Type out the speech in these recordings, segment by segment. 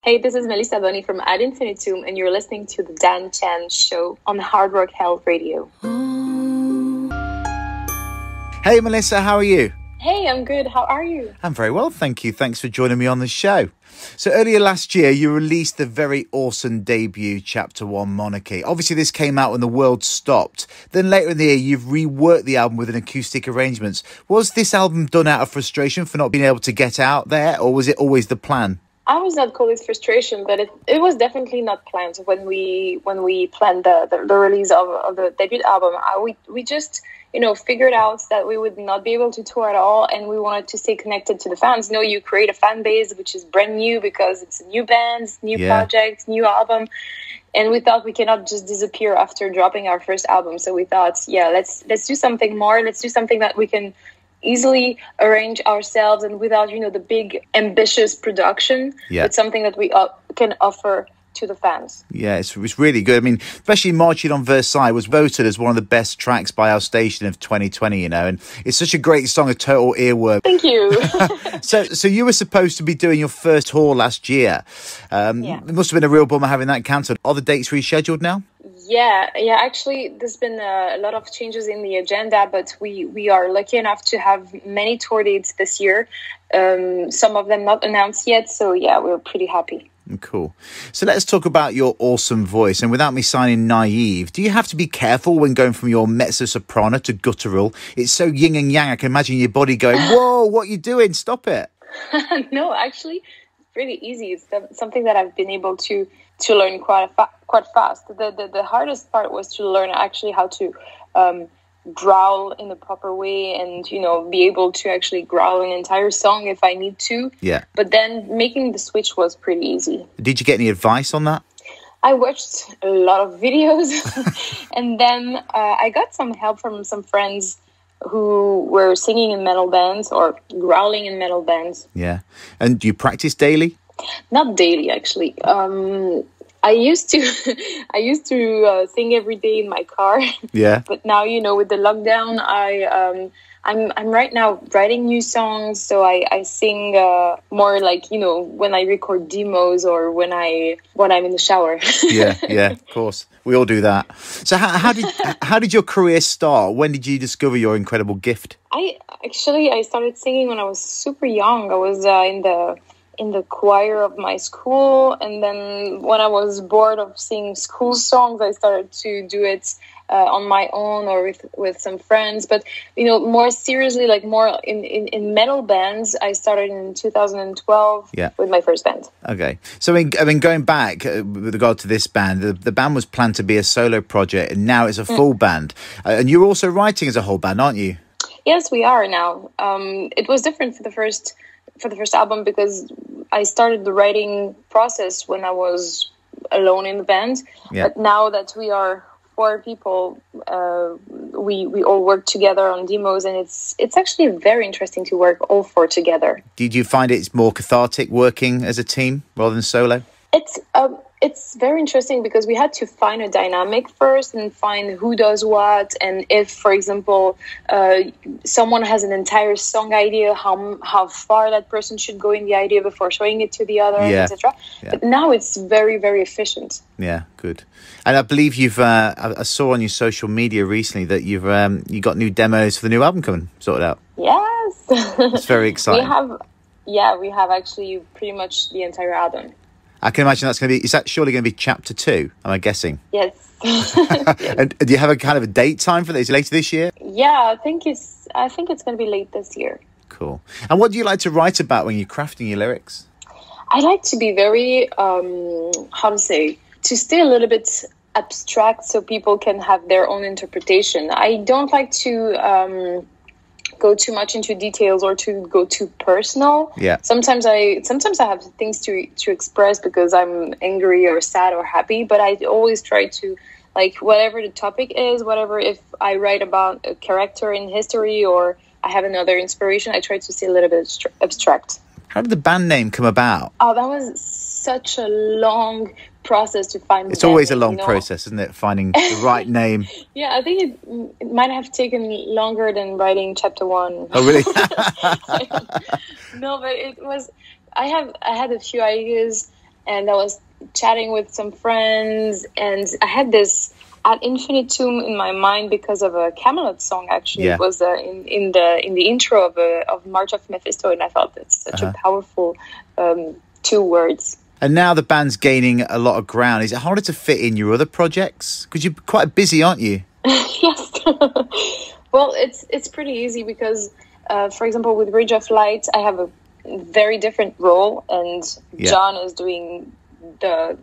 Hey, this is Melissa Bonny from Ad Infintum, and you're listening to the Dan Chan Show on Hard Rock Health Radio. Hey, Melissa, how are you? Hey, I'm good. How are you? I'm very well, thank you. Thanks for joining me on the show. So earlier last year, you released the very awesome debut Chapter 1 Monarchy. Obviously, this came out when the world stopped. Then later in the year, you've reworked the album with an acoustic arrangements. Was this album done out of frustration for not being able to get out there, or was it always the plan? I would not call it frustration, but it was definitely not planned when we planned the release of the debut album. We just figured out that we would not be able to tour at all, and we wanted to stay connected to the fans. You create a fan base which is brand new because it's a new band, new project, new album, and we thought we cannot just disappear after dropping our first album. So we thought, let's do something more. Let's do something that we can easily arrange ourselves and without the big ambitious production. It's something that we can offer to the fans. Yeah, it's really good. I mean, especially Monarchyand on Versailles was voted as one of the best tracks by our station of 2020, and it's such a great song, a total earworm. Thank you. So you were supposed to be doing your first tour last year. It must have been a real bummer having that cancelled. Are the dates rescheduled now? Yeah. Actually, there's been a lot of changes in the agenda, but we are lucky enough to have many tour dates this year. Some of them not announced yet. So we're pretty happy. Cool. So let's talk about your awesome voice. And without me sounding naive, do you have to be careful when going from your mezzo-soprano to guttural? It's so yin and yang. I can imagine your body going, whoa, what are you doing? Stop it. No, actually, it's pretty easy. It's something that I've been able to learn quite fast. The hardest part was to learn actually how to growl in the proper way and be able to actually growl an entire song if I need to. But then making the switch was pretty easy. Did you get any advice on that? I watched a lot of videos and then I got some help from some friends who were singing in metal bands or growling in metal bands. And do you practice daily? Not daily, actually. I used to sing every day in my car. But now, with the lockdown, I'm right now writing new songs. So I sing more like, when I record demos or when I'm in the shower. Of course. We all do that. So how did your career start? When did you discover your incredible gift? I started singing when I was super young. I was in the choir of my school, and then when I was bored of singing school songs, I started to do it on my own or with some friends. But more seriously, like more in metal bands, I started in 2012 with my first band. Okay, so I mean, going back with regard to this band, the band was planned to be a solo project, and now it's a full band. And you're also writing as a whole band, aren't you? Yes, we are now. It was different for the first album because I started the writing process when I was alone in the band. But now that we are 4 people, we all work together on demos, and it's actually very interesting to work all 4 together. Did you find it's more cathartic working as a team rather than solo? It's very interesting because we had to find a dynamic first and find who does what, and if, for example, someone has an entire song idea, how far that person should go in the idea before showing it to the other, etc. But now it's very, very efficient. Yeah, good. And I believe you've I saw on your social media recently that you got new demos for the new album coming sorted out. Yes, it's very exciting. We have actually pretty much the entire album. I can imagine is that surely going to be Chapter 2, am I guessing? Yes. And do you have a kind of a date time for this? Later this year? Yeah, I think it's going to be late this year. Cool. And what do you like to write about when you're crafting your lyrics? I like to be very, to stay a little bit abstract so people can have their own interpretation. I don't like to go too much into details or to go too personal. Sometimes I have things to express because I'm angry or sad or happy, but I always try to, like, whatever the topic is, whatever, if I write about a character in history or I have another inspiration, I try to stay a little bit abstract. How did the band name come about? Oh, that was such a long process to find. It's always a long process, isn't it? Finding the right name. Yeah, I think it might have taken longer than writing Chapter 1. Oh, really? No, but it was. I had a few ideas, and I was chatting with some friends, and I had this Ad Infinitum in my mind because of a Camelot song. Actually, it was in the intro of March of Mephisto, and I thought that's such a powerful 2 words. And now the band's gaining a lot of ground. Is it harder to fit in your other projects? Because you're quite busy, aren't you? Yes. Well, it's pretty easy because, for example, with Ridge of Light, I have a very different role, and John is doing the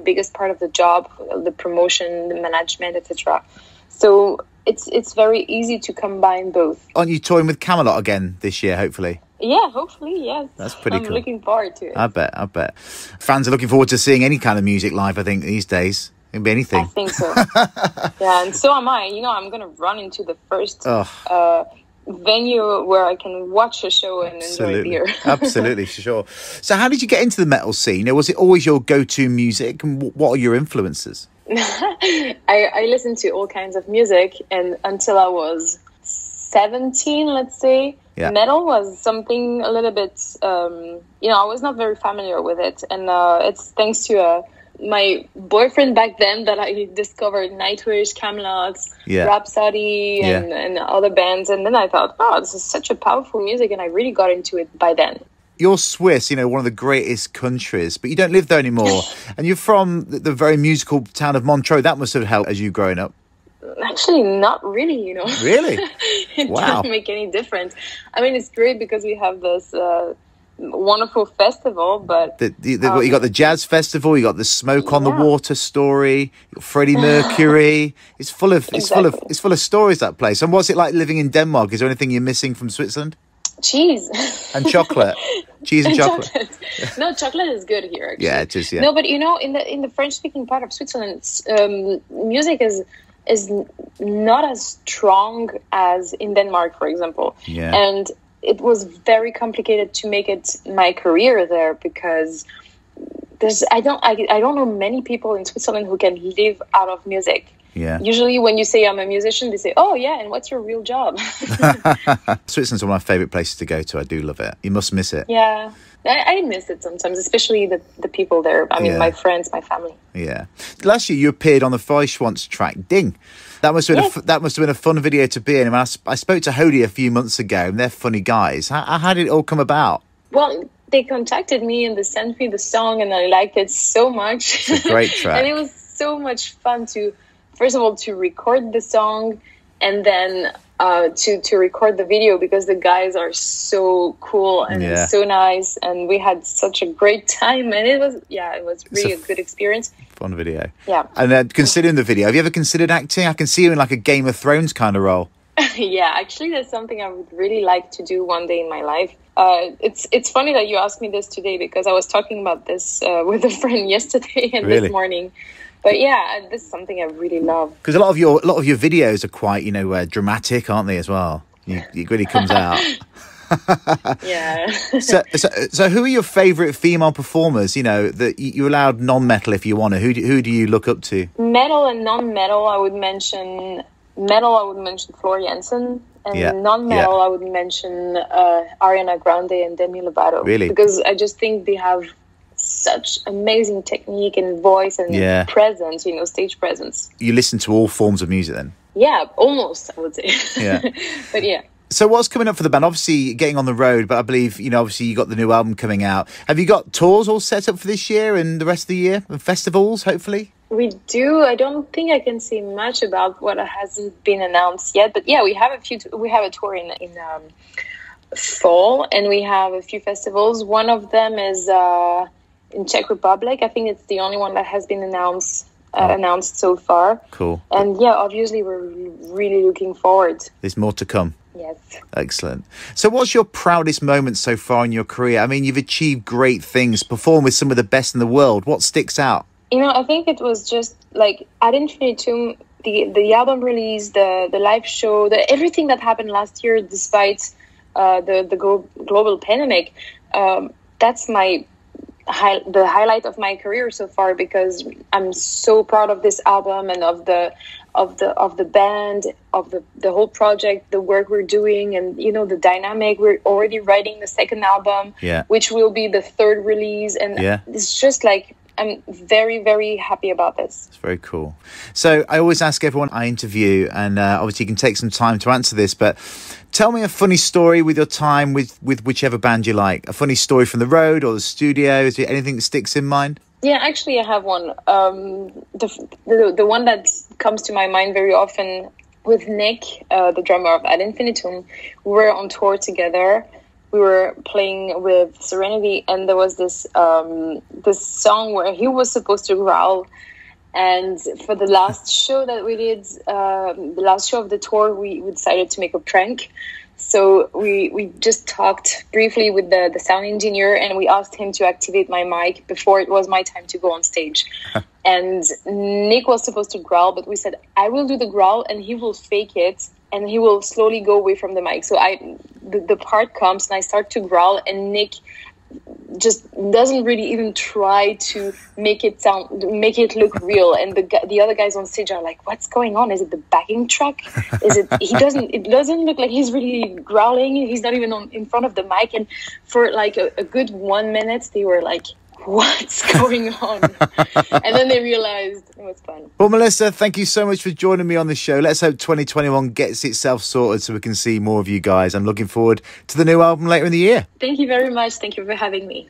biggest part of the job, the promotion, the management, etc. So it's very easy to combine both. Aren't you touring with Camelot again this year, hopefully? Yeah, hopefully, yes. That's pretty cool. I'm looking forward to it. I bet. Fans are looking forward to seeing any kind of music live, I think, these days. It can be anything. I think so. Yeah, and so am I. I'm going to run into the first venue where I can watch a show and enjoy beer. Absolutely, sure. So how did you get into the metal scene? Was it always your go-to music? And what are your influences? I listened to all kinds of music, and until I was 17, let's say, metal was something a little bit, I was not very familiar with it. And it's thanks to my boyfriend back then that I discovered Nightwish, Camelot, Rhapsody, and other bands. And then I thought, this is such a powerful music, and I really got into it by then. You're Swiss, one of the greatest countries, but you don't live there anymore. And you're from the very musical town of Montreux. That must have helped as you growing up. Actually, not really, Really? It Wow. doesn't make any difference. I mean, it's great because we have this wonderful festival, but you got the jazz festival, you got the Smoke on the Water story, you got Freddie Mercury. It's full of stories, that place. And what's it like living in Denmark? Is there anything you're missing from Switzerland? Cheese and chocolate. Cheese and chocolate. No, chocolate is good here, actually. Yeah, it is. Yeah. No, but in the French-speaking part of Switzerland, music is not as strong as in Denmark, for example. Yeah. And it was very complicated to make it my career there because I don't know many people in Switzerland who can live out of music. Yeah. Usually when you say I'm a musician, they say, oh, yeah, and what's your real job? Switzerland's one of my favourite places to go to. I do love it. You must miss it. Yeah. I miss it sometimes, especially the people there. I mean, my friends, my family. Yeah. Last year, you appeared on the Freischwanz track, Ding. That must have been a fun video to be in. I spoke to Hody a few months ago, and they're funny guys. How did it all come about? Well, they contacted me and they sent me the song, and I liked it so much. It's a great track. And it was so much fun first of all, to record the song, and then to record the video, because the guys are so cool and so nice, and we had such a great time, and it was really a good experience. Fun video. Yeah. And considering the video, have you ever considered acting? I can see you in like a Game of Thrones kind of role. Yeah, actually, that's something I would really like to do one day in my life. It's funny that you asked me this today, because I was talking about this with a friend yesterday and this morning. But yeah, this is something I really love. Because a lot of your videos are quite, dramatic, aren't they, as well? It really comes out. Yeah. So who are your favourite female performers? That you're allowed non-metal if you want to. Who do you look up to? Metal and non-metal, I would mention Floor Jansen. And non-metal, I would mention Ariana Grande and Demi Lovato. Really? Because I just think they have such amazing technique and voice and presence, stage presence. You listen to all forms of music then? Yeah, almost, I would say. Yeah. But yeah. So what's coming up for the band? Obviously getting on the road, but I believe, obviously you got the new album coming out. Have you got tours all set up for this year and the rest of the year? And festivals, hopefully? We do. I don't think I can say much about what hasn't been announced yet. But yeah, we have a tour in fall, and we have a few festivals. One of them is in Czech Republic. I think it's the only one that has been announced so far. Cool. And yeah, obviously we're really looking forward. There's more to come. Yes. Excellent. So what's your proudest moment so far in your career? I mean, you've achieved great things, performed with some of the best in the world. What sticks out? I think it was just like Ad Infinitum, the album release, the live show, everything that happened last year, despite the global pandemic. That's my the highlight of my career so far, because I'm so proud of this album and of the band, of the whole project, the work we're doing, and the dynamic. We're already writing the second album, which will be the third release, and it's just like, I'm very, very happy about this. It's very cool. So I always ask everyone I interview, and obviously you can take some time to answer this, but tell me a funny story with your time with whichever band you like. A funny story from the road or the studio. Is there anything that sticks in mind? Yeah, actually I have one. The one that comes to my mind very often with Nick, the drummer of Ad Infintum. We were on tour together. We were playing with Serenity, and there was this song where he was supposed to growl. And for the last show that we did, the last show of the tour, we decided to make a prank. So we just talked briefly with the sound engineer, and we asked him to activate my mic before it was my time to go on stage. And Nick was supposed to growl, but we said, I will do the growl and he will fake it, and he will slowly go away from the mic. So the part comes and I start to growl, and Nick just doesn't really even try to make it look real. And the other guys on stage are like, what's going on? Is it the backing track? It doesn't look like he's really growling. He's not even in front of the mic. And for like a good 1 minute, they were like, what's going on? And then they realized it was fun. Well, Melissa, thank you so much for joining me on the show. Let's hope 2021 gets itself sorted so we can see more of you guys. I'm looking forward to the new album later in the year. Thank you very much. Thank you for having me.